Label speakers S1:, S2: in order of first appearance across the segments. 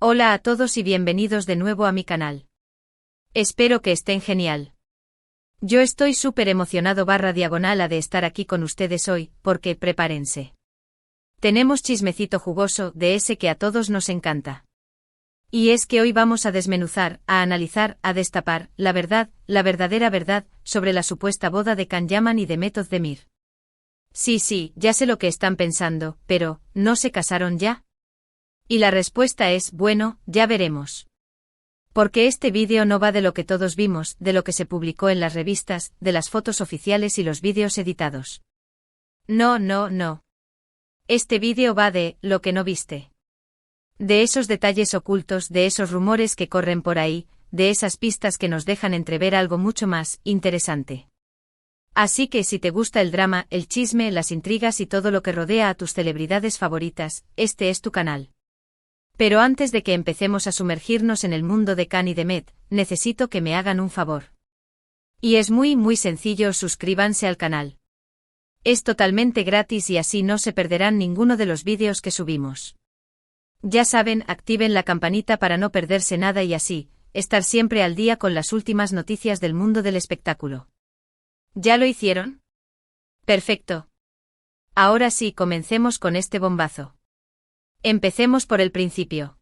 S1: Hola a todos y bienvenidos de nuevo a mi canal. Espero que estén genial. Yo estoy súper emocionado /diagonal de estar aquí con ustedes hoy, porque prepárense. Tenemos chismecito jugoso, de ese que a todos nos encanta. Y es que hoy vamos a desmenuzar, a analizar, a destapar, la verdad, la verdadera verdad, sobre la supuesta boda de Can Yaman y de Method Demir. Sí, ya sé lo que están pensando, pero, ¿no se casaron ya? Y la respuesta es, bueno, ya veremos. Porque este vídeo no va de lo que todos vimos, de lo que se publicó en las revistas, de las fotos oficiales y los vídeos editados. No. Este vídeo va de, lo que no viste. De esos detalles ocultos, de esos rumores que corren por ahí, de esas pistas que nos dejan entrever algo mucho más interesante. Así que si te gusta el drama, el chisme, las intrigas y todo lo que rodea a tus celebridades favoritas, este es tu canal. Pero antes de que empecemos a sumergirnos en el mundo de Can y de Met, necesito que me hagan un favor. Y es muy sencillo, suscríbanse al canal. Es totalmente gratis y así no se perderán ninguno de los vídeos que subimos. Ya saben, activen la campanita para no perderse nada y así, estar siempre al día con las últimas noticias del mundo del espectáculo. ¿Ya lo hicieron? Perfecto. Ahora sí, comencemos con este bombazo. Empecemos por el principio.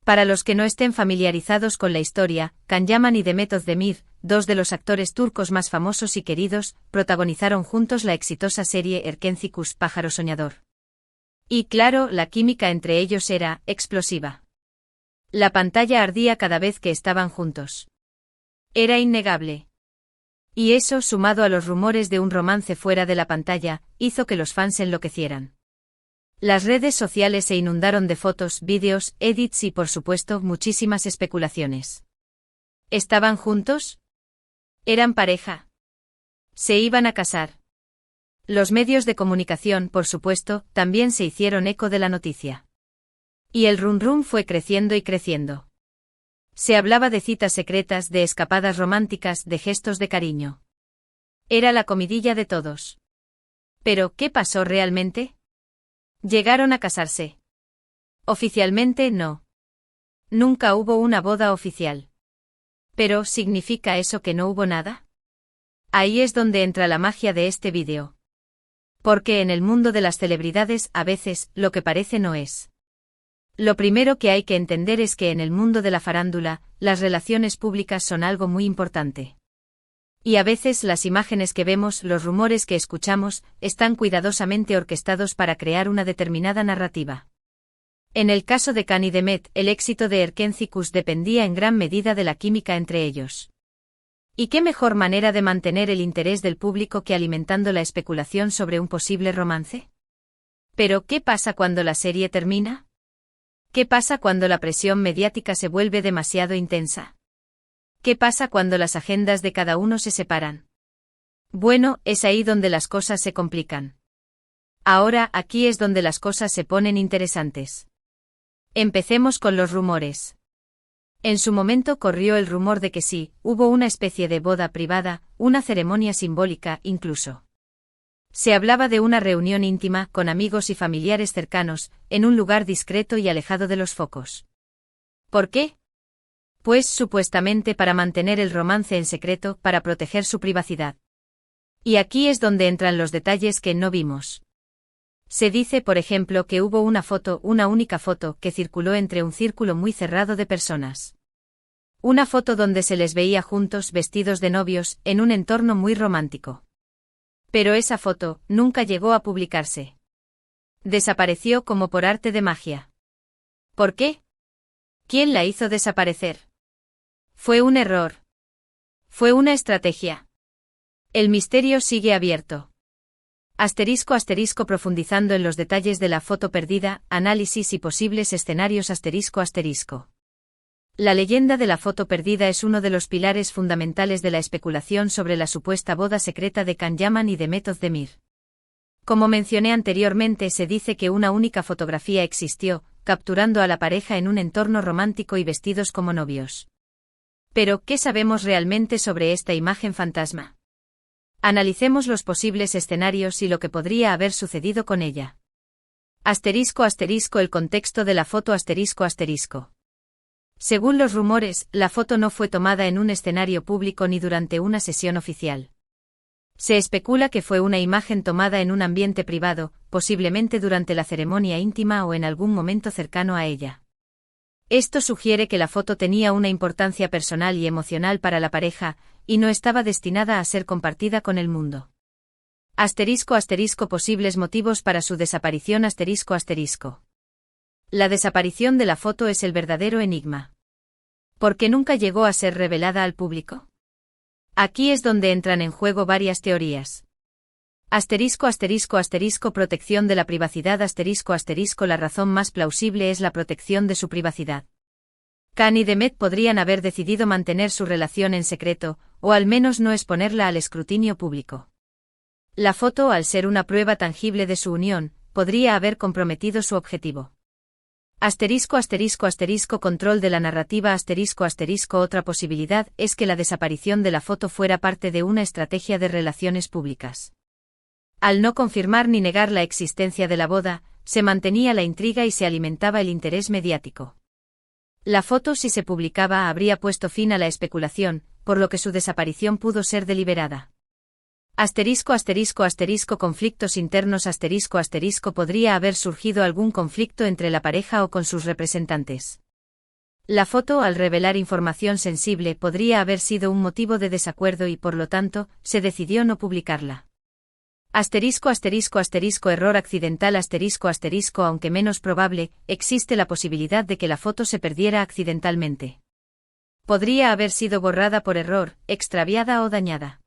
S1: Para los que no estén familiarizados con la historia, Can Yaman y Method Demir, dos de los actores turcos más famosos y queridos, protagonizaron juntos la exitosa serie Erkenci Pájaro Soñador. Y claro, la química entre ellos era explosiva. La pantalla ardía cada vez que estaban juntos. Era innegable. Y eso, sumado a los rumores de un romance fuera de la pantalla, hizo que los fans enloquecieran. Las redes sociales se inundaron de fotos, vídeos, edits y por supuesto muchísimas especulaciones. ¿Estaban juntos? ¿Eran pareja? ¿Se iban a casar? Los medios de comunicación, por supuesto, también se hicieron eco de la noticia. Y el rum fue creciendo y creciendo. Se hablaba de citas secretas, de escapadas románticas, de gestos de cariño. Era la comidilla de todos. ¿Pero qué pasó realmente? ¿Llegaron a casarse? Oficialmente no. Nunca hubo una boda oficial. ¿Pero significa eso que no hubo nada? Ahí es donde entra la magia de este vídeo. Porque en el mundo de las celebridades, a veces, lo que parece no es. Lo primero que hay que entender es que en el mundo de la farándula, las relaciones públicas son algo muy importante. Y a veces las imágenes que vemos, los rumores que escuchamos, están cuidadosamente orquestados para crear una determinada narrativa. En el caso de Can y de Met, el éxito de Erkenci dependía en gran medida de la química entre ellos. ¿Y qué mejor manera de mantener el interés del público que alimentando la especulación sobre un posible romance? ¿Pero qué pasa cuando la serie termina? ¿Qué pasa cuando la presión mediática se vuelve demasiado intensa? ¿Qué pasa cuando las agendas de cada uno se separan? Bueno, es ahí donde las cosas se complican. Ahora, aquí es donde las cosas se ponen interesantes. Empecemos con los rumores. En su momento corrió el rumor de que sí, hubo una especie de boda privada, una ceremonia simbólica incluso. Se hablaba de una reunión íntima, con amigos y familiares cercanos, en un lugar discreto y alejado de los focos. ¿Por qué? Pues supuestamente para mantener el romance en secreto, para proteger su privacidad. Y aquí es donde entran los detalles que no vimos. Se dice, por ejemplo, que hubo una única foto, que circuló entre un círculo muy cerrado de personas. Una foto donde se les veía juntos, vestidos de novios, en un entorno muy romántico. Pero esa foto nunca llegó a publicarse. Desapareció como por arte de magia. ¿Por qué? ¿Quién la hizo desaparecer? ¿Fue un error? ¿Fue una estrategia? El misterio sigue abierto. *** Profundizando en los detalles de la foto perdida, análisis y posibles escenarios ***. La leyenda de la foto perdida es uno de los pilares fundamentales de la especulación sobre la supuesta boda secreta de Can Yaman y de Method Demir. Como mencioné anteriormente, se dice que una única fotografía existió, capturando a la pareja en un entorno romántico y vestidos como novios. Pero, ¿qué sabemos realmente sobre esta imagen fantasma? Analicemos los posibles escenarios y lo que podría haber sucedido con ella. El contexto de la foto Según los rumores, la foto no fue tomada en un escenario público ni durante una sesión oficial. Se especula que fue una imagen tomada en un ambiente privado, posiblemente durante la ceremonia íntima o en algún momento cercano a ella. Esto sugiere que la foto tenía una importancia personal y emocional para la pareja, y no estaba destinada a ser compartida con el mundo. Posibles motivos para su desaparición. La desaparición de la foto es el verdadero enigma. ¿Por qué nunca llegó a ser revelada al público? Aquí es donde entran en juego varias teorías. Protección de la privacidad. La razón más plausible es la protección de su privacidad. Khan y Demet podrían haber decidido mantener su relación en secreto, o al menos no exponerla al escrutinio público. La foto, al ser una prueba tangible de su unión, podría haber comprometido su objetivo. Control de la narrativa. Otra posibilidad es que la desaparición de la foto fuera parte de una estrategia de relaciones públicas. Al no confirmar ni negar la existencia de la boda, se mantenía la intriga y se alimentaba el interés mediático. La foto, si se publicaba, habría puesto fin a la especulación, por lo que su desaparición pudo ser deliberada. Conflictos internos. Podría haber surgido algún conflicto entre la pareja o con sus representantes. La foto, al revelar información sensible, podría haber sido un motivo de desacuerdo y, por lo tanto, se decidió no publicarla. Error accidental. Aunque menos probable, existe la posibilidad de que la foto se perdiera accidentalmente. Podría haber sido borrada por error, extraviada o dañada.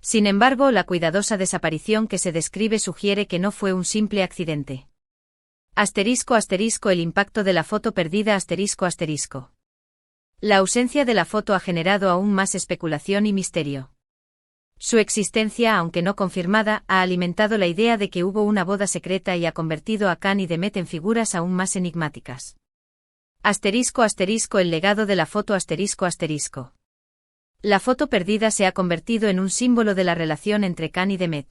S1: Sin embargo, la cuidadosa desaparición que se describe sugiere que no fue un simple accidente. El impacto de la foto perdida. La ausencia de la foto ha generado aún más especulación y misterio. Su existencia, aunque no confirmada, ha alimentado la idea de que hubo una boda secreta y ha convertido a Khan y Demet en figuras aún más enigmáticas. El legado de la foto. La foto perdida se ha convertido en un símbolo de la relación entre Khan y Demet.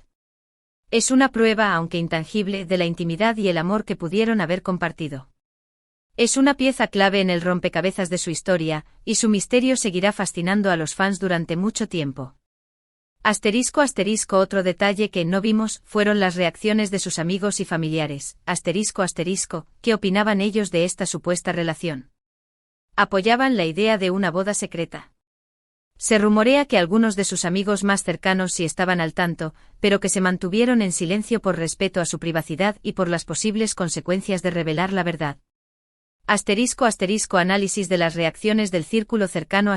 S1: Es una prueba, aunque intangible, de la intimidad y el amor que pudieron haber compartido. Es una pieza clave en el rompecabezas de su historia, y su misterio seguirá fascinando a los fans durante mucho tiempo. Otro detalle que no vimos fueron las reacciones de sus amigos y familiares. ¿Qué opinaban ellos de esta supuesta relación? ¿Apoyaban la idea de una boda secreta? Se rumorea que algunos de sus amigos más cercanos sí estaban al tanto, pero que se mantuvieron en silencio por respeto a su privacidad y por las posibles consecuencias de revelar la verdad. Análisis de las reacciones del círculo cercano.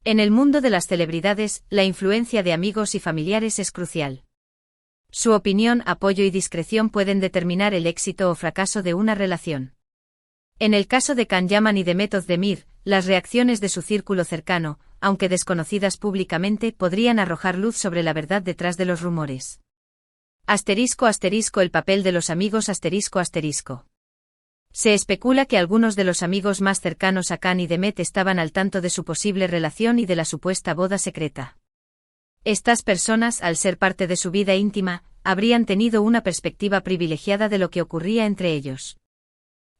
S1: En el mundo de las celebridades, la influencia de amigos y familiares es crucial. Su opinión, apoyo y discreción pueden determinar el éxito o fracaso de una relación. En el caso de Khan Yaman y Demet Özdemir, las reacciones de su círculo cercano, aunque desconocidas públicamente, podrían arrojar luz sobre la verdad detrás de los rumores. El papel de los amigos. Se especula que algunos de los amigos más cercanos a Khan y Demet estaban al tanto de su posible relación y de la supuesta boda secreta. Estas personas, al ser parte de su vida íntima, habrían tenido una perspectiva privilegiada de lo que ocurría entre ellos.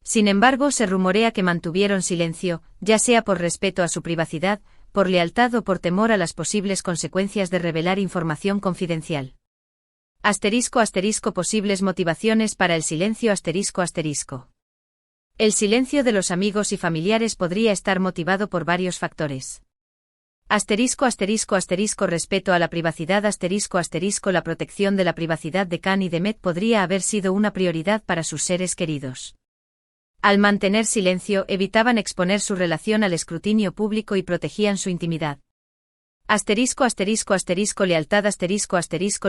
S1: Sin embargo, se rumorea que mantuvieron silencio, ya sea por respeto a su privacidad, por lealtad o por temor a las posibles consecuencias de revelar información confidencial. Posibles motivaciones para el silencio. El silencio de los amigos y familiares podría estar motivado por varios factores. Respeto a la privacidad. La protección de la privacidad de Khan y Demet podría haber sido una prioridad para sus seres queridos. Al mantener silencio, evitaban exponer su relación al escrutinio público y protegían su intimidad. Lealtad.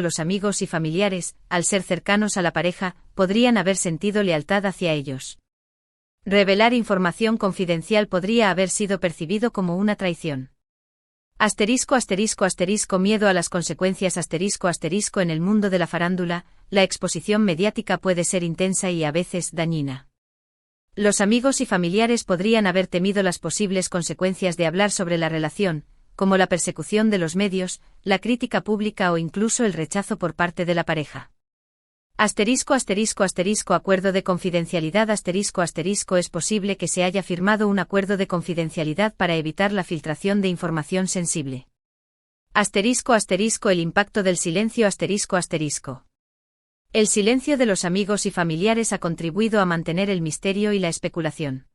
S1: Los amigos y familiares, al ser cercanos a la pareja, podrían haber sentido lealtad hacia ellos. Revelar información confidencial podría haber sido percibido como una traición. Miedo a las consecuencias. En el mundo de la farándula, la exposición mediática puede ser intensa y a veces dañina. Los amigos y familiares podrían haber temido las posibles consecuencias de hablar sobre la relación, como la persecución de los medios, la crítica pública o incluso el rechazo por parte de la pareja. Acuerdo de confidencialidad es posible que se haya firmado un acuerdo de confidencialidad para evitar la filtración de información sensible. El impacto del silencio El silencio de los amigos y familiares ha contribuido a mantener el misterio y la especulación.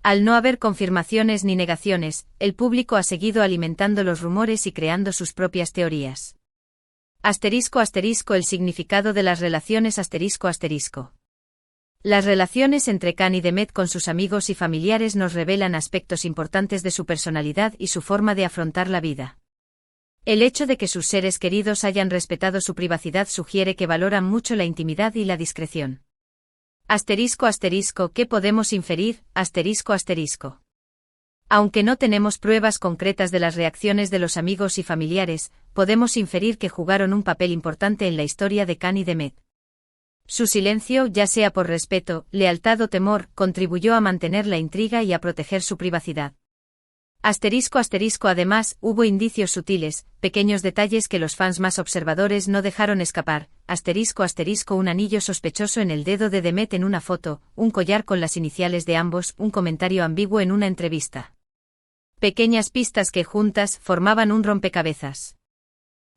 S1: Al no haber confirmaciones ni negaciones, el público ha seguido alimentando los rumores y creando sus propias teorías. El significado de las relaciones Las relaciones entre Khan y Demet con sus amigos y familiares nos revelan aspectos importantes de su personalidad y su forma de afrontar la vida. El hecho de que sus seres queridos hayan respetado su privacidad sugiere que valoran mucho la intimidad y la discreción. ¿Qué podemos inferir? Aunque no tenemos pruebas concretas de las reacciones de los amigos y familiares, podemos inferir que jugaron un papel importante en la historia de Khan y Demet. Su silencio, ya sea por respeto, lealtad o temor, contribuyó a mantener la intriga y a proteger su privacidad. Además, hubo indicios sutiles, pequeños detalles que los fans más observadores no dejaron escapar. Un anillo sospechoso en el dedo de Demet en una foto, un collar con las iniciales de ambos, un comentario ambiguo en una entrevista. Pequeñas pistas que juntas formaban un rompecabezas.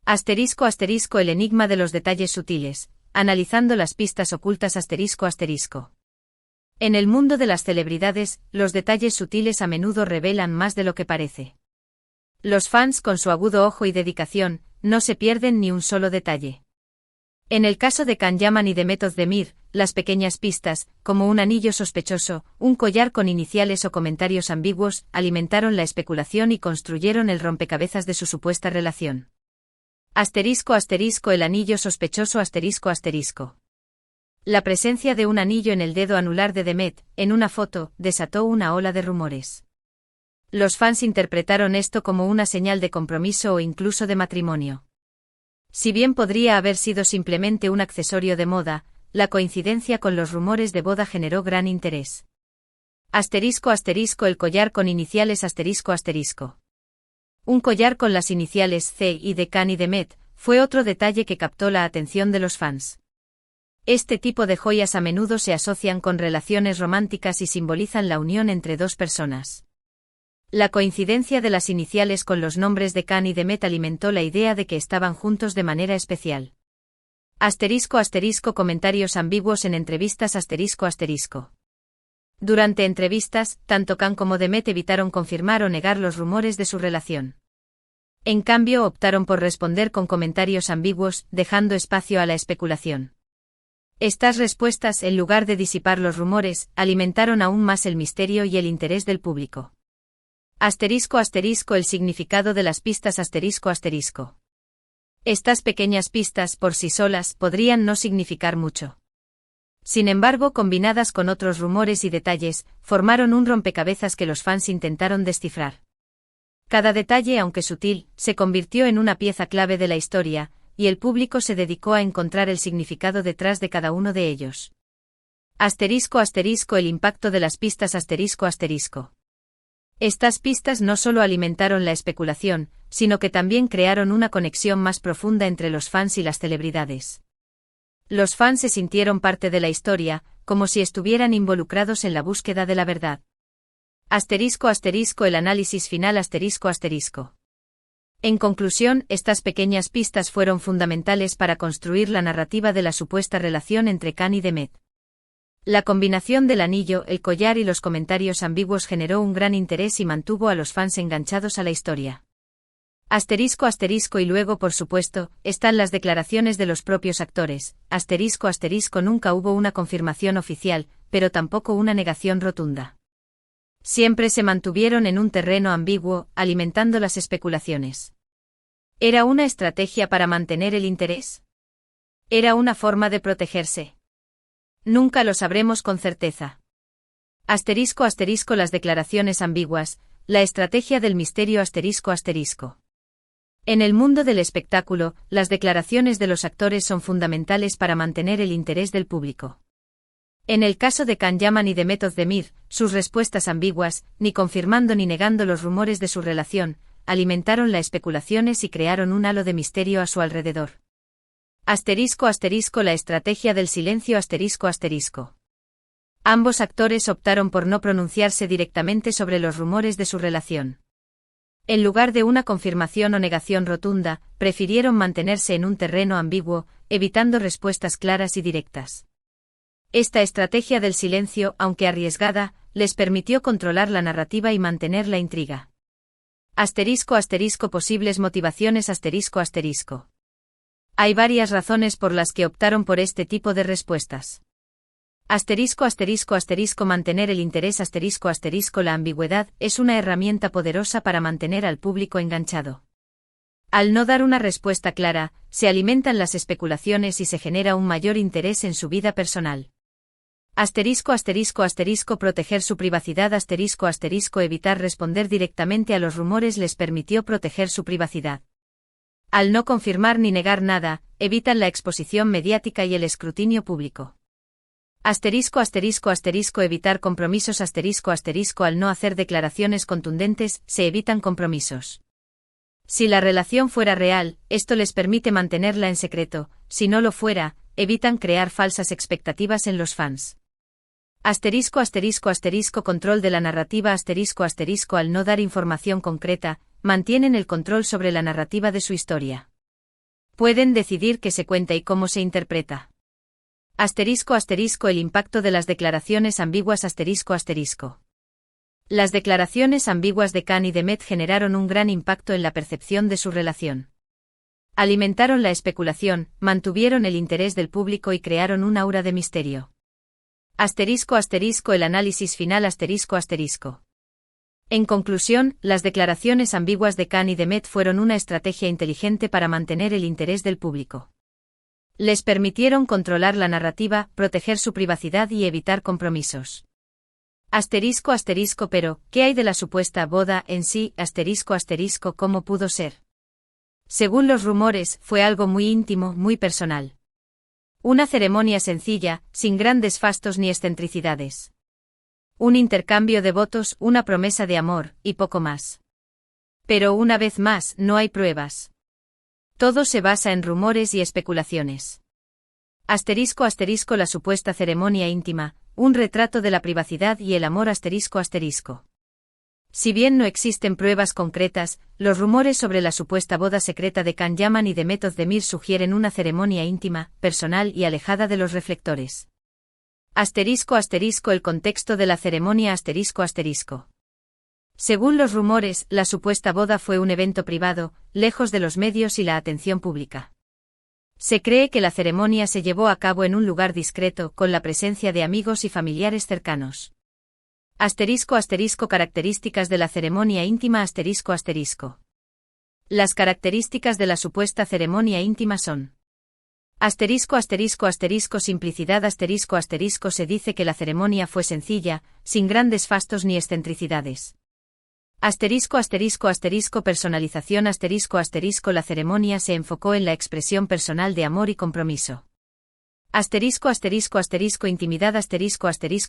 S1: El enigma de los detalles sutiles, analizando las pistas ocultas. En el mundo de las celebridades, los detalles sutiles a menudo revelan más de lo que parece. Los fans, con su agudo ojo y dedicación, no se pierden ni un solo detalle. En el caso de Can Yaman y Demet Özdemir, las pequeñas pistas, como un anillo sospechoso, un collar con iniciales o comentarios ambiguos, alimentaron la especulación y construyeron el rompecabezas de su supuesta relación. El anillo sospechoso. La presencia de un anillo en el dedo anular de Demet, en una foto, desató una ola de rumores. Los fans interpretaron esto como una señal de compromiso o incluso de matrimonio. Si bien podría haber sido simplemente un accesorio de moda, la coincidencia con los rumores de boda generó gran interés. El collar con iniciales. Un collar con las iniciales C y de Khan y Demet fue otro detalle que captó la atención de los fans. Este tipo de joyas a menudo se asocian con relaciones románticas y simbolizan la unión entre dos personas. La coincidencia de las iniciales con los nombres de Khan y Demet alimentó la idea de que estaban juntos de manera especial. Comentarios ambiguos en entrevistas. Durante entrevistas, tanto Khan como Demet evitaron confirmar o negar los rumores de su relación. En cambio, optaron por responder con comentarios ambiguos, dejando espacio a la especulación. Estas respuestas, en lugar de disipar los rumores, alimentaron aún más el misterio y el interés del público. El significado de las pistas. Estas pequeñas pistas, por sí solas, podrían no significar mucho. Sin embargo, combinadas con otros rumores y detalles, formaron un rompecabezas que los fans intentaron descifrar. Cada detalle, aunque sutil, se convirtió en una pieza clave de la historia, y el público se dedicó a encontrar el significado detrás de cada uno de ellos. El impacto de las pistas. Estas pistas no solo alimentaron la especulación, sino que también crearon una conexión más profunda entre los fans y las celebridades. Los fans se sintieron parte de la historia, como si estuvieran involucrados en la búsqueda de la verdad. El análisis final. En conclusión, estas pequeñas pistas fueron fundamentales para construir la narrativa de la supuesta relación entre Khan y Demet. La combinación del anillo, el collar y los comentarios ambiguos generó un gran interés y mantuvo a los fans enganchados a la historia. Y luego, por supuesto, están las declaraciones de los propios actores. Nunca hubo una confirmación oficial, pero tampoco una negación rotunda. Siempre se mantuvieron en un terreno ambiguo, alimentando las especulaciones. ¿Era una estrategia para mantener el interés? ¿Era una forma de protegerse? Nunca lo sabremos con certeza. Las declaraciones ambiguas, la estrategia del misterio. En el mundo del espectáculo, las declaraciones de los actores son fundamentales para mantener el interés del público. En el caso de Can Yaman y Demet Özdemir, sus respuestas ambiguas, ni confirmando ni negando los rumores de su relación, alimentaron las especulaciones y crearon un halo de misterio a su alrededor. La estrategia del silencio Ambos actores optaron por no pronunciarse directamente sobre los rumores de su relación. En lugar de una confirmación o negación rotunda, prefirieron mantenerse en un terreno ambiguo, evitando respuestas claras y directas. Esta estrategia del silencio, aunque arriesgada, les permitió controlar la narrativa y mantener la intriga. Posibles motivaciones Hay varias razones por las que optaron por este tipo de respuestas. Mantener el interés La ambigüedad es una herramienta poderosa para mantener al público enganchado. Al no dar una respuesta clara, se alimentan las especulaciones y se genera un mayor interés en su vida personal. Proteger su privacidad Evitar responder directamente a los rumores les permitió proteger su privacidad. Al no confirmar ni negar nada, evitan la exposición mediática y el escrutinio público. Evitar compromisos Al no hacer declaraciones contundentes, se evitan compromisos. Si la relación fuera real, esto les permite mantenerla en secreto; si no lo fuera, evitan crear falsas expectativas en los fans. Control de la narrativa Al no dar información concreta, mantienen el control sobre la narrativa de su historia. Pueden decidir qué se cuenta y cómo se interpreta. El impacto de las declaraciones ambiguas Las declaraciones ambiguas de Khan y de Met generaron un gran impacto en la percepción de su relación. Alimentaron la especulación, mantuvieron el interés del público y crearon un aura de misterio. El análisis final En conclusión, las declaraciones ambiguas de Khan y de Met fueron una estrategia inteligente para mantener el interés del público. Les permitieron controlar la narrativa, proteger su privacidad y evitar compromisos. Pero, ¿qué hay de la supuesta boda en sí? ¿Cómo pudo ser? Según los rumores, fue algo muy íntimo, muy personal. Una ceremonia sencilla, sin grandes fastos ni excentricidades. Un intercambio de votos, una promesa de amor, y poco más. Pero una vez más, no hay pruebas. Todo se basa en rumores y especulaciones. La supuesta ceremonia íntima, un retrato de la privacidad y el amor Si bien no existen pruebas concretas, los rumores sobre la supuesta boda secreta de Khan Yaman y de Met Ozdemir sugieren una ceremonia íntima, personal y alejada de los reflectores. El contexto de la ceremonia Según los rumores, la supuesta boda fue un evento privado, lejos de los medios y la atención pública. Se cree que la ceremonia se llevó a cabo en un lugar discreto, con la presencia de amigos y familiares cercanos. Características de la ceremonia íntima Las características de la supuesta ceremonia íntima son: simplicidad Se dice que la ceremonia fue sencilla, sin grandes fastos ni excentricidades. Personalización La ceremonia se enfocó en la expresión personal de amor y compromiso. Intimidad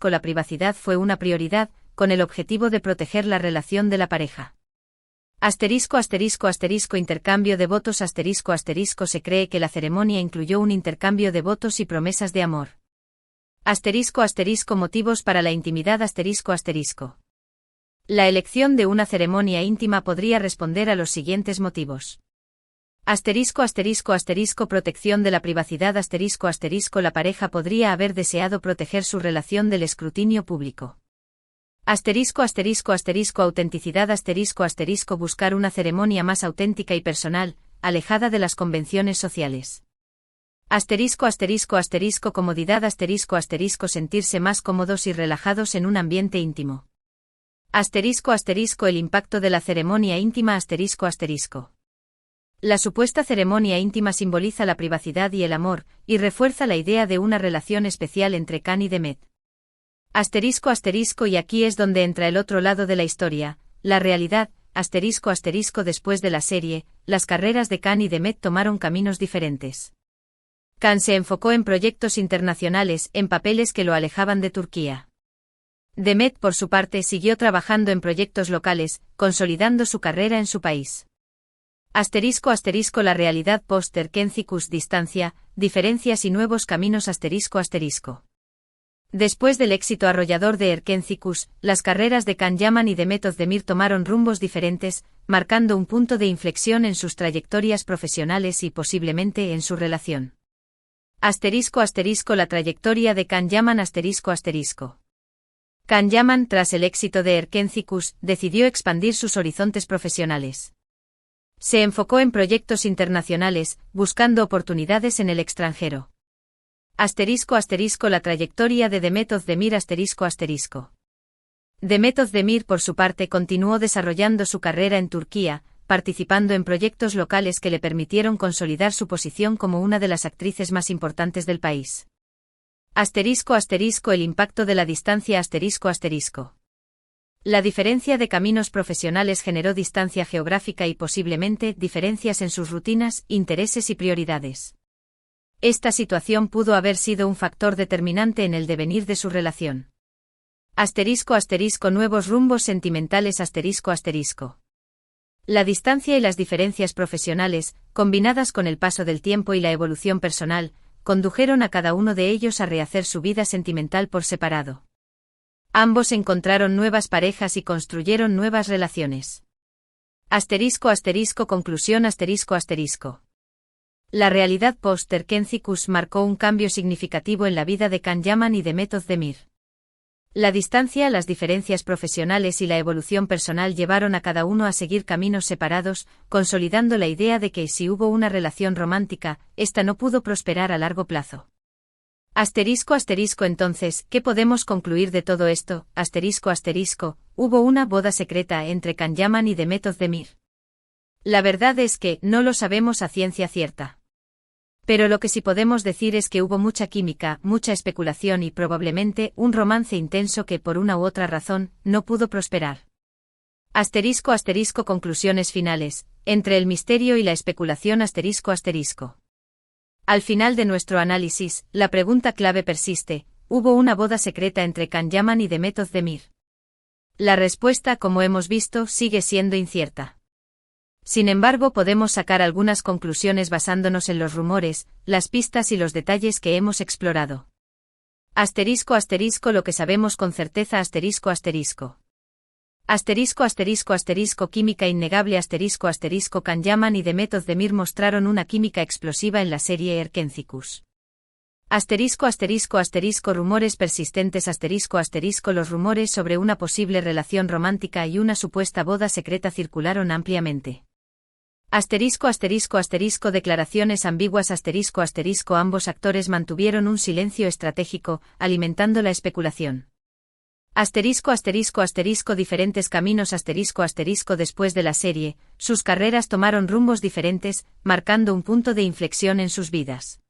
S1: La privacidad fue una prioridad, con el objetivo de proteger la relación de la pareja. Intercambio de votos Se cree que la ceremonia incluyó un intercambio de votos y promesas de amor. Motivos para la intimidad La elección de una ceremonia íntima podría responder a los siguientes motivos. Protección de la privacidad La pareja podría haber deseado proteger su relación del escrutinio público. Autenticidad Buscar una ceremonia más auténtica y personal, alejada de las convenciones sociales. Comodidad Sentirse más cómodos y relajados en un ambiente íntimo. El impacto de la ceremonia íntima La supuesta ceremonia íntima simboliza la privacidad y el amor, y refuerza la idea de una relación especial entre Khan y de Met. Y aquí es donde entra el otro lado de la historia, la realidad. Después de la serie, las carreras de Khan y de Met tomaron caminos diferentes. Khan se enfocó en proyectos internacionales, en papeles que lo alejaban de Turquía. Demet, por su parte, siguió trabajando en proyectos locales, consolidando su carrera en su país. Asterisco asterisco la realidad post-Erkencis distancia, diferencias y nuevos caminos asterisco asterisco. Después del éxito arrollador de Erkencis, las carreras de Can Yaman y de Method Demir tomaron rumbos diferentes, marcando un punto de inflexión en sus trayectorias profesionales y posiblemente en su relación. Asterisco asterisco la trayectoria de Can Yaman asterisco asterisco. Can Yaman, tras el éxito de Erkencis, decidió expandir sus horizontes profesionales. Se enfocó en proyectos internacionales, buscando oportunidades en el extranjero. Asterisco asterisco la trayectoria de The Method Demir asterisco asterisco. The Method Demir por su parte continuó desarrollando su carrera en Turquía, participando en proyectos locales que le permitieron consolidar su posición como una de las actrices más importantes del país. Asterisco asterisco el impacto de la distancia asterisco asterisco. La diferencia de caminos profesionales generó distancia geográfica y posiblemente diferencias en sus rutinas, intereses y prioridades. Esta situación pudo haber sido un factor determinante en el devenir de su relación. Asterisco asterisco nuevos rumbos sentimentales asterisco asterisco. La distancia y las diferencias profesionales, combinadas con el paso del tiempo y la evolución personal, condujeron a cada uno de ellos a rehacer su vida sentimental por separado. Ambos encontraron nuevas parejas y construyeron nuevas relaciones. Asterisco asterisco conclusión asterisco asterisco. La realidad post-Erkencis marcó un cambio significativo en la vida de Can Yaman y de Method Demir. La distancia, las diferencias profesionales y la evolución personal llevaron a cada uno a seguir caminos separados, consolidando la idea de que si hubo una relación romántica, esta no pudo prosperar a largo plazo. Asterisco asterisco entonces, ¿qué podemos concluir de todo esto? Asterisco asterisco, hubo una boda secreta entre Can Yaman y The Method Demir. La verdad es que no lo sabemos a ciencia cierta. Pero lo que sí podemos decir es que hubo mucha química, mucha especulación y probablemente un romance intenso que por una u otra razón no pudo prosperar. Asterisco asterisco conclusiones finales, entre el misterio y la especulación asterisco asterisco. Al final de nuestro análisis, la pregunta clave persiste, ¿hubo una boda secreta entre Can Yaman y The Method Demir? La respuesta, como hemos visto, sigue siendo incierta. Sin embargo, podemos sacar algunas conclusiones basándonos en los rumores, las pistas y los detalles que hemos explorado. Asterisco asterisco lo que sabemos con certeza asterisco asterisco. Asterisco asterisco asterisco química innegable asterisco asterisco Can Yaman y The Method Demir mostraron una química explosiva en la serie Erkencis. Asterisco asterisco asterisco rumores persistentes asterisco asterisco los rumores sobre una posible relación romántica y una supuesta boda secreta circularon ampliamente. Asterisco asterisco asterisco declaraciones ambiguas asterisco asterisco ambos actores mantuvieron un silencio estratégico, alimentando la especulación. Asterisco asterisco asterisco diferentes caminos asterisco asterisco después de la serie, sus carreras tomaron rumbos diferentes, marcando un punto de inflexión en sus vidas.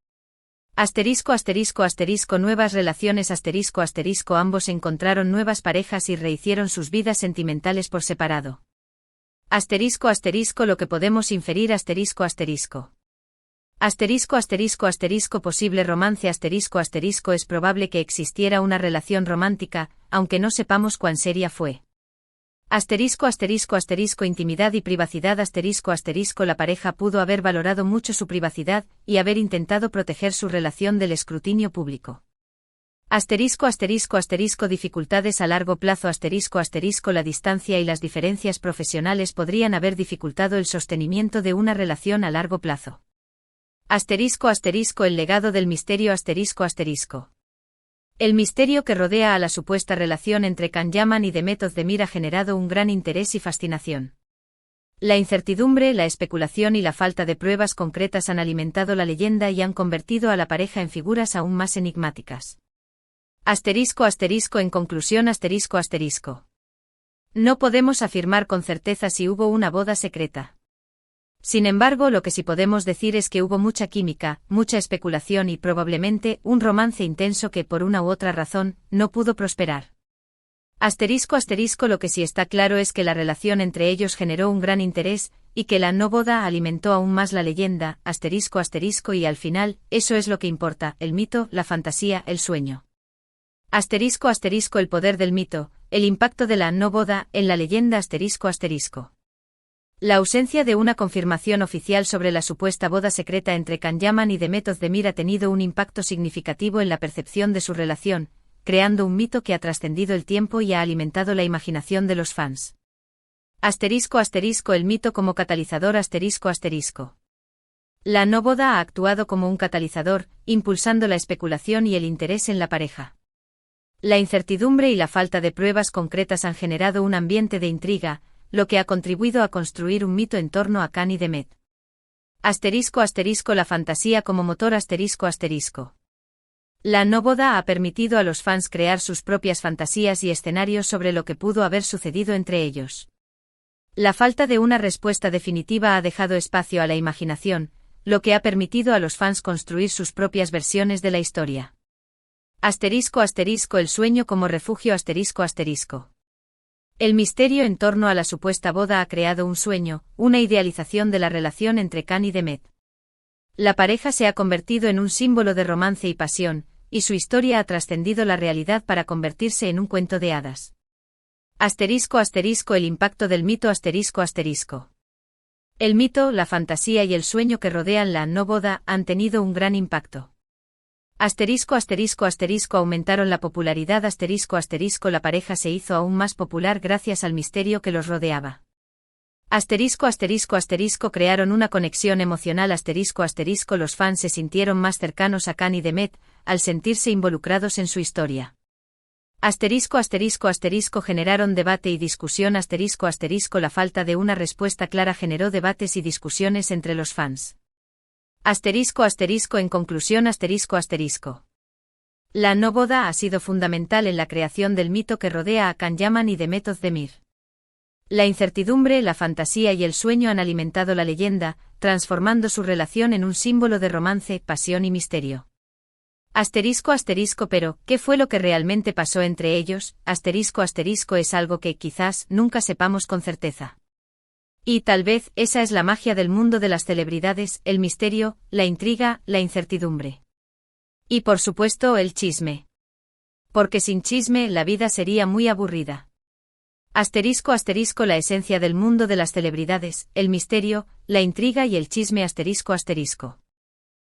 S1: Asterisco asterisco asterisco nuevas relaciones asterisco asterisco ambos encontraron nuevas parejas y rehicieron sus vidas sentimentales por separado. Asterisco asterisco lo que podemos inferir asterisco asterisco. Asterisco asterisco asterisco posible romance asterisco asterisco es probable que existiera una relación romántica, aunque no sepamos cuán seria fue. Asterisco asterisco asterisco intimidad y privacidad asterisco asterisco la pareja pudo haber valorado mucho su privacidad y haber intentado proteger su relación del escrutinio público. Asterisco asterisco asterisco dificultades a largo plazo asterisco asterisco la distancia y las diferencias profesionales podrían haber dificultado el sostenimiento de una relación a largo plazo. Asterisco asterisco el legado del misterio asterisco asterisco. El misterio que rodea a la supuesta relación entre Can Yaman y The Method Demir ha generado un gran interés y fascinación. La incertidumbre, la especulación y la falta de pruebas concretas han alimentado la leyenda y han convertido a la pareja en figuras aún más enigmáticas. Asterisco asterisco en conclusión asterisco asterisco. No podemos afirmar con certeza si hubo una boda secreta. Sin embargo, lo que sí podemos decir es que hubo mucha química, mucha especulación y probablemente un romance intenso que por una u otra razón no pudo prosperar. Asterisco asterisco lo que sí está claro es que la relación entre ellos generó un gran interés y que la no boda alimentó aún más la leyenda, asterisco asterisco y al final, eso es lo que importa, el mito, la fantasía, el sueño. Asterisco asterisco el poder del mito, el impacto de la no boda en la leyenda asterisco asterisco. La ausencia de una confirmación oficial sobre la supuesta boda secreta entre Can Yaman y Demet Özdemir ha tenido un impacto significativo en la percepción de su relación, creando un mito que ha trascendido el tiempo y ha alimentado la imaginación de los fans. *** El mito como catalizador ***. La no boda ha actuado como un catalizador, impulsando la especulación y el interés en la pareja. La incertidumbre y la falta de pruebas concretas han generado un ambiente de intriga, lo que ha contribuido a construir un mito en torno a Can y Demet. La fantasía como motor ***. La no boda ha permitido a los fans crear sus propias fantasías y escenarios sobre lo que pudo haber sucedido entre ellos. La falta de una respuesta definitiva ha dejado espacio a la imaginación, lo que ha permitido a los fans construir sus propias versiones de la historia. El sueño como refugio ***. El misterio en torno a la supuesta boda ha creado un sueño, una idealización de la relación entre Can y Demet. La pareja se ha convertido en un símbolo de romance y pasión, y su historia ha trascendido la realidad para convertirse en un cuento de hadas. El impacto del mito ***. El mito, la fantasía y el sueño que rodean la no boda han tenido un gran impacto. Aumentaron la popularidad ***. La pareja se hizo aún más popular gracias al misterio que los rodeaba. Crearon una conexión emocional ***. Los fans se sintieron más cercanos a Can y Demet, al sentirse involucrados en su historia. Generaron debate y discusión La falta de una respuesta clara generó debates y discusiones entre los fans. En conclusión La no boda ha sido fundamental en la creación del mito que rodea a Can Yaman y Demet Özdemir. La incertidumbre, la fantasía y el sueño han alimentado la leyenda, transformando su relación en un símbolo de romance, pasión y misterio. Pero, ¿qué fue lo que realmente pasó entre ellos? Es algo que, quizás, nunca sepamos con certeza. Y tal vez, esa es la magia del mundo de las celebridades, el misterio, la intriga, la incertidumbre. Y por supuesto, el chisme. Porque sin chisme, la vida sería muy aburrida. La esencia del mundo de las celebridades, el misterio, la intriga y el chisme ***.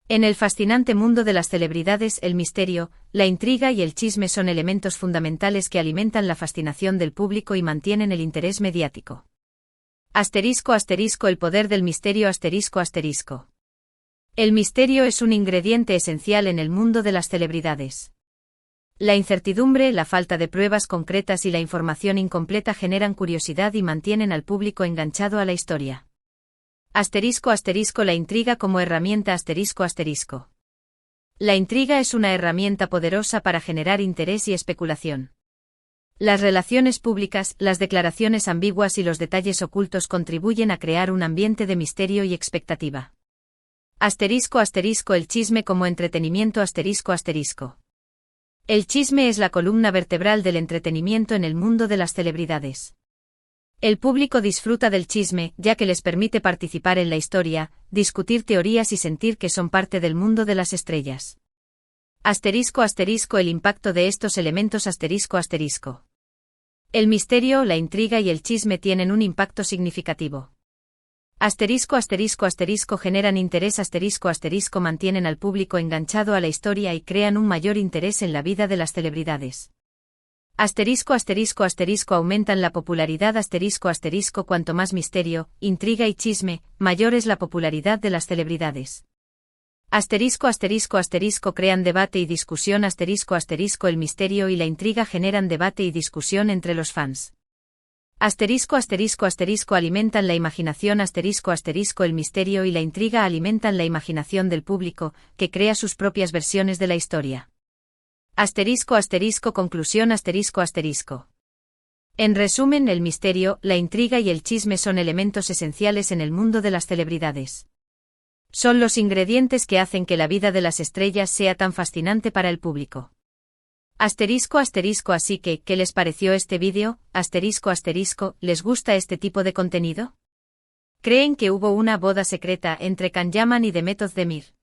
S1: En el fascinante mundo de las celebridades, el misterio, la intriga y el chisme son elementos fundamentales que alimentan la fascinación del público y mantienen el interés mediático. El poder del misterio ***. El misterio es un ingrediente esencial en el mundo de las celebridades. La incertidumbre, la falta de pruebas concretas y la información incompleta generan curiosidad y mantienen al público enganchado a la historia. La intriga como herramienta ***. La intriga es una herramienta poderosa para generar interés y especulación. Las relaciones públicas, las declaraciones ambiguas y los detalles ocultos contribuyen a crear un ambiente de misterio y expectativa. El chisme como entretenimiento ***. El chisme es la columna vertebral del entretenimiento en el mundo de las celebridades. El público disfruta del chisme, ya que les permite participar en la historia, discutir teorías y sentir que son parte del mundo de las estrellas. El impacto de estos elementos ***. El misterio, la intriga y el chisme tienen un impacto significativo. Generan interés mantienen al público enganchado a la historia y crean un mayor interés en la vida de las celebridades. Aumentan la popularidad cuanto más misterio, intriga y chisme, mayor es la popularidad de las celebridades. Crean debate y discusión El misterio y la intriga generan debate y discusión entre los fans. Alimentan la imaginación El misterio y la intriga alimentan la imaginación del público, que crea sus propias versiones de la historia. Conclusión En resumen, el misterio, la intriga y el chisme son elementos esenciales en el mundo de las celebridades. Son los ingredientes que hacen que la vida de las estrellas sea tan fascinante para el público. Así que, ¿qué les pareció este vídeo? ¿Les gusta este tipo de contenido? ¿Creen que hubo una boda secreta entre Can Yaman y Demet Özdemir?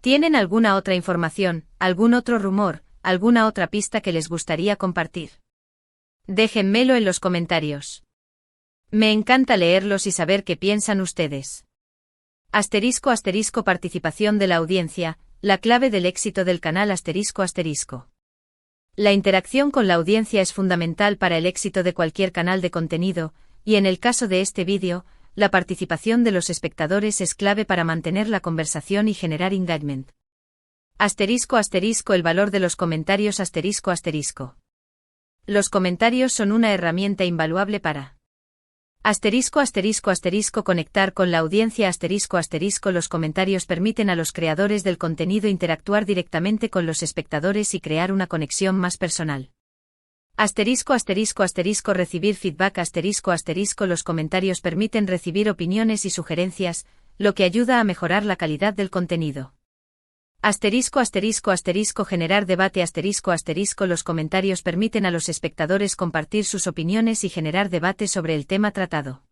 S1: ¿Tienen alguna otra información, algún otro rumor, alguna otra pista que les gustaría compartir? Déjenmelo en los comentarios. Me encanta leerlos y saber qué piensan ustedes. Asterisco asterisco participación de la audiencia, la clave del éxito del canal asterisco asterisco. La interacción con la audiencia es fundamental para el éxito de cualquier canal de contenido, y en el caso de este vídeo, la participación de los espectadores es clave para mantener la conversación y generar engagement. Asterisco asterisco el valor de los comentarios asterisco asterisco. Los comentarios son una herramienta invaluable para asterisco asterisco asterisco conectar con la audiencia asterisco asterisco los comentarios permiten a los creadores del contenido interactuar directamente con los espectadores y crear una conexión más personal. Asterisco asterisco asterisco recibir feedback asterisco asterisco los comentarios permiten recibir opiniones y sugerencias, lo que ayuda a mejorar la calidad del contenido. Asterisco asterisco asterisco generar debate asterisco asterisco los comentarios permiten a los espectadores compartir sus opiniones y generar debate sobre el tema tratado.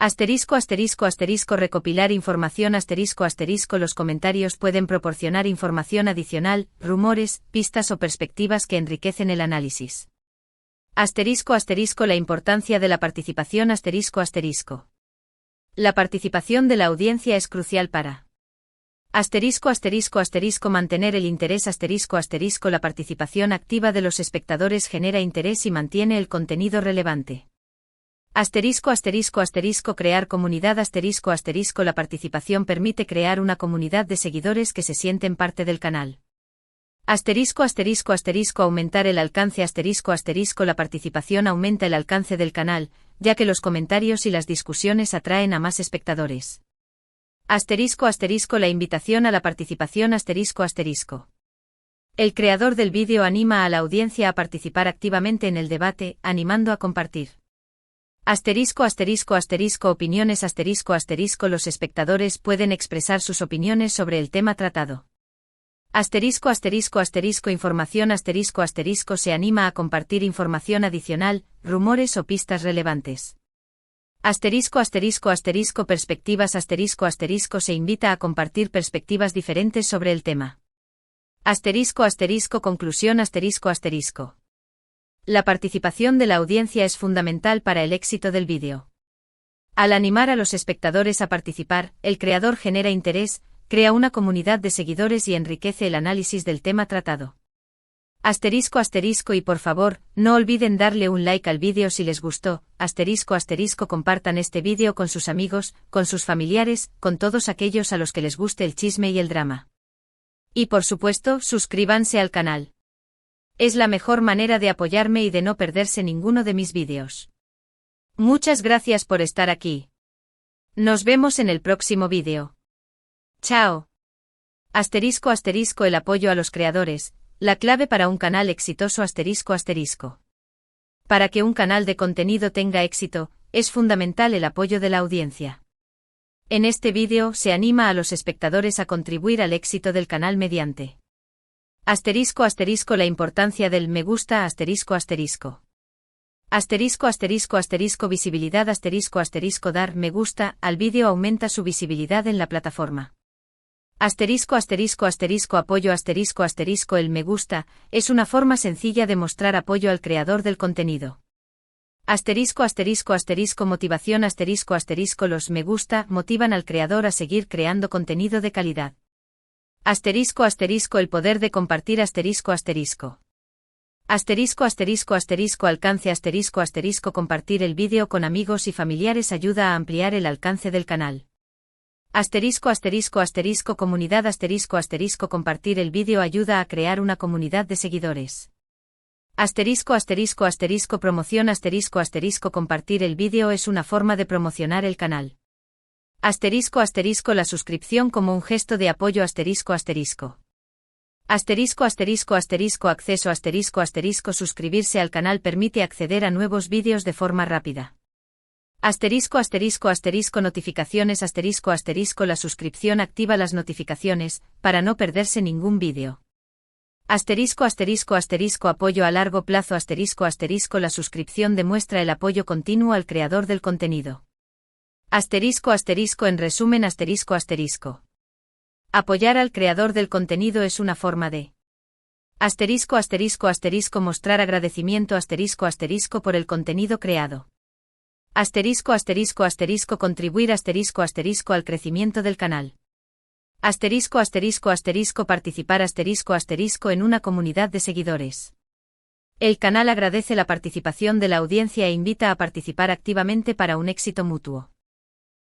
S1: Asterisco asterisco asterisco recopilar información asterisco asterisco los comentarios pueden proporcionar información adicional, rumores, pistas o perspectivas que enriquecen el análisis. Asterisco asterisco la importancia de la participación asterisco asterisco. La participación de la audiencia es crucial para asterisco asterisco asterisco mantener el interés asterisco asterisco la participación activa de los espectadores genera interés y mantiene el contenido relevante. Asterisco asterisco asterisco crear comunidad asterisco asterisco la participación permite crear una comunidad de seguidores que se sienten parte del canal. Asterisco asterisco asterisco aumentar el alcance asterisco asterisco la participación aumenta el alcance del canal, ya que los comentarios y las discusiones atraen a más espectadores. Asterisco asterisco la invitación a la participación asterisco asterisco. El creador del vídeo anima a la audiencia a participar activamente en el debate, animando a compartir. Asterisco asterisco asterisco opiniones asterisco asterisco los espectadores pueden expresar sus opiniones sobre el tema tratado. Asterisco asterisco asterisco información asterisco asterisco se anima a compartir información adicional, rumores o pistas relevantes. Asterisco asterisco asterisco perspectivas asterisco asterisco se invita a compartir perspectivas diferentes sobre el tema. Asterisco asterisco conclusión asterisco asterisco. La participación de la audiencia es fundamental para el éxito del vídeo. Al animar a los espectadores a participar, el creador genera interés, crea una comunidad de seguidores y enriquece el análisis del tema tratado. Asterisco asterisco y por favor, no olviden darle un like al vídeo si les gustó, asterisco asterisco compartan este vídeo con sus amigos, con sus familiares, con todos aquellos a los que les guste el chisme y el drama. Y por supuesto, suscríbanse al canal. Es la mejor manera de apoyarme y de no perderse ninguno de mis vídeos. Muchas gracias por estar aquí. Nos vemos en el próximo vídeo. Chao. Asterisco asterisco el apoyo a los creadores. La clave para un canal exitoso asterisco asterisco. Para que un canal de contenido tenga éxito, es fundamental el apoyo de la audiencia. En este vídeo se anima a los espectadores a contribuir al éxito del canal mediante asterisco asterisco la importancia del me gusta asterisco asterisco. Asterisco asterisco asterisco visibilidad asterisco asterisco dar me gusta al vídeo aumenta su visibilidad en la plataforma. Asterisco asterisco asterisco apoyo asterisco asterisco el me gusta, es una forma sencilla de mostrar apoyo al creador del contenido. Asterisco asterisco asterisco motivación asterisco asterisco los me gusta motivan al creador a seguir creando contenido de calidad. Asterisco asterisco el poder de compartir asterisco asterisco. Asterisco asterisco asterisco alcance asterisco asterisco compartir el vídeo con amigos y familiares ayuda a ampliar el alcance del canal. Asterisco asterisco asterisco comunidad asterisco asterisco compartir el vídeo ayuda a crear una comunidad de seguidores. Asterisco asterisco asterisco promoción asterisco asterisco compartir el vídeo es una forma de promocionar el canal. Asterisco asterisco la suscripción como un gesto de apoyo asterisco asterisco. Asterisco asterisco asterisco acceso asterisco asterisco suscribirse al canal permite acceder a nuevos vídeos de forma rápida. Asterisco asterisco asterisco notificaciones asterisco asterisco la suscripción activa las notificaciones, para no perderse ningún vídeo. Asterisco asterisco asterisco apoyo a largo plazo asterisco asterisco la suscripción demuestra el apoyo continuo al creador del contenido. Asterisco asterisco en resumen asterisco asterisco. Apoyar al creador del contenido es una forma de asterisco asterisco asterisco mostrar agradecimiento asterisco asterisco por el contenido creado. Asterisco asterisco asterisco contribuir asterisco asterisco al crecimiento del canal. Asterisco asterisco asterisco participar asterisco asterisco en una comunidad de seguidores. El canal agradece la participación de la audiencia e invita a participar activamente para un éxito mutuo.